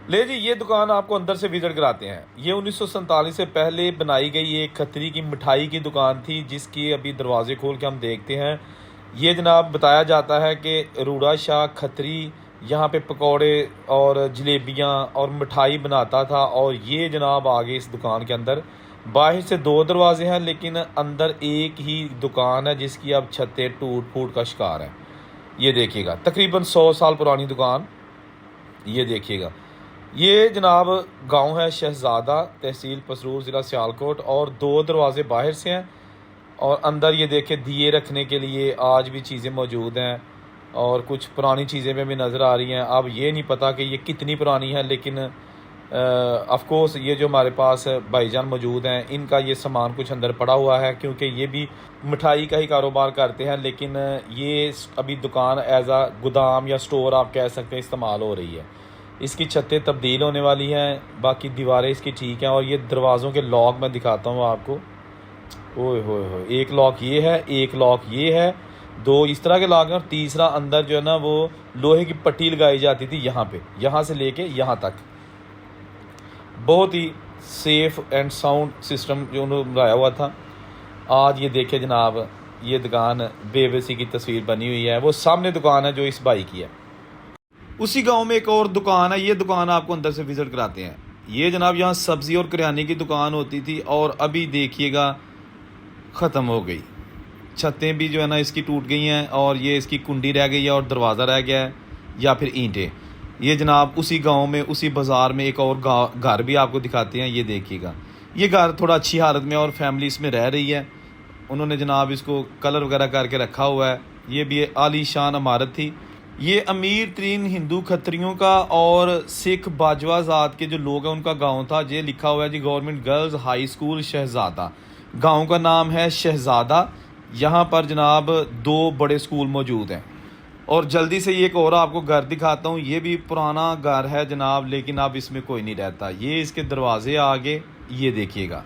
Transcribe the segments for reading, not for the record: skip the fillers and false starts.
ले जी, ये दुकान आपको अंदर से विजिट कराते हैं। ये 1947 से पहले बनाई गई एक खत्री की मिठाई की दुकान थी, जिसकी अभी दरवाजे खोल के हम देखते हैं। ये जनाब बताया जाता है कि रूड़ा शाह खत्री यहाँ पे पकौड़े और जलेबियाँ और मिठाई बनाता था। और ये जनाब आगे इस दुकान के अंदर बाहर से दो दरवाजे हैं, लेकिन अंदर एक ही दुकान है जिसकी अब छतें टूट फूट का शिकार है। ये देखिएगा, तकरीबन 100 साल पुरानी दुकान। ये देखिएगा, ये जनाब गांव है शहजादा, तहसील पसरूर, ज़िला सियालकोट। और दो दरवाजे बाहर से हैं और अंदर ये देखे दिए रखने के लिए आज भी चीज़ें मौजूद हैं और कुछ पुरानी चीज़ें में भी नज़र आ रही हैं। अब ये नहीं पता कि ये कितनी पुरानी है, लेकिन ऑफ कोर्स ये जो हमारे पास भाईजान मौजूद हैं, इनका ये सामान कुछ अंदर पड़ा हुआ है, क्योंकि ये भी मिठाई का ही कारोबार करते हैं। लेकिन ये अभी दुकान एज आ गोदाम या स्टोर आप कह सकते हैं इस्तेमाल हो रही है। इसकी छतें तब्दील होने वाली हैं, बाकी दीवारें इसकी ठीक हैं। और ये दरवाज़ों के लॉक मैं दिखाता हूँ आपको। ओए होए होए, एक लॉक ये है, एक लॉक ये है, दो इस तरह के लॉक हैं और तीसरा अंदर जो है ना वो लोहे की पट्टी लगाई जाती थी यहाँ पे, यहाँ से लेके यहाँ तक। बहुत ही सेफ एंड साउंड सिस्टम जो उन्होंने बनाया हुआ था। आज ये देखे जनाब, ये दुकान बेबसी की तस्वीर बनी हुई है। वो सामने दुकान है जो इस भाई की है। उसी गांव में एक और दुकान है, ये दुकान आपको अंदर से विजिट कराते हैं। ये जनाब यहाँ सब्ज़ी और किराने की दुकान होती थी और अभी देखिएगा ख़त्म हो गई। छतें भी जो है ना इसकी टूट गई हैं और ये इसकी कुंडी रह गई है और दरवाज़ा रह गया है या फिर ईंटें। ये जनाब उसी गांव में, उसी बाज़ार में एक और घर भी आपको दिखाते हैं। ये देखिएगा, ये घर थोड़ा अच्छी हालत में और फैमिली इसमें रह रही है। उन्होंने जनाब इसको कलर वगैरह करके रखा हुआ है। ये भी आलीशान इमारत थी। ये अमीर तरीन हिंदू खत्रियों का और सिख बाजवा ज़ात के जो लोग हैं उनका गांव था। ये लिखा हुआ है जी गवर्नमेंट गर्ल्स हाई स्कूल शहजादा। गांव का नाम है शहजादा। यहाँ पर जनाब दो बड़े स्कूल मौजूद हैं। और जल्दी से ये एक और आपको घर दिखाता हूँ। ये भी पुराना घर है जनाब, लेकिन अब इसमें कोई नहीं रहता। ये इसके दरवाजे आगे ये देखिएगा।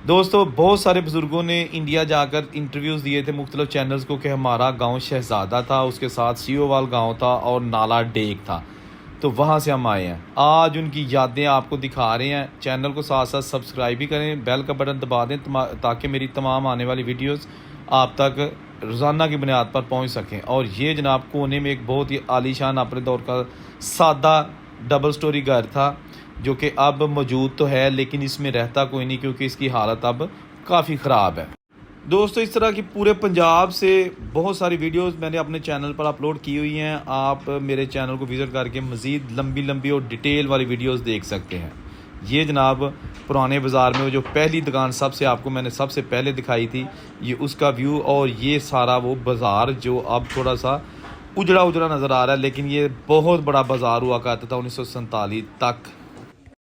दोस्तों, बहुत सारे बुज़ुर्गों ने इंडिया जाकर इंटरव्यूज़ दिए थे मुख्तलिफ चैनल्स को कि हमारा गांव शहजादा था, उसके साथ सीओवाल गांव था और नाला डेक था, तो वहां से हम आए हैं। आज उनकी यादें आपको दिखा रहे हैं। चैनल को साथ साथ सब्सक्राइब भी करें, बेल का बटन दबा दें ताकि मेरी तमाम आने वाली वीडियोज़ आप तक रोज़ाना की बुनियाद पर पहुँच सकें। और ये जनाब कोने में एक बहुत ही आलीशान अपने दौर का सादा डबल स्टोरी घर था, जो कि अब मौजूद तो है लेकिन इसमें रहता कोई नहीं, क्योंकि इसकी हालत अब काफ़ी ख़राब है। दोस्तों, इस तरह की पूरे पंजाब से बहुत सारी वीडियोस मैंने अपने चैनल पर अपलोड की हुई हैं। आप मेरे चैनल को विज़िट करके मज़ीद लंबी लंबी और डिटेल वाली वीडियोस देख सकते हैं। ये जनाब पुराने बाज़ार में जो पहली दुकान सबसे आपको मैंने सबसे पहले दिखाई थी, ये उसका व्यू। और ये सारा वो बाज़ार जो अब थोड़ा सा उजड़ा उजड़ा नज़र आ रहा है, लेकिन ये बहुत बड़ा बाज़ार हुआ करता था 1947 तक।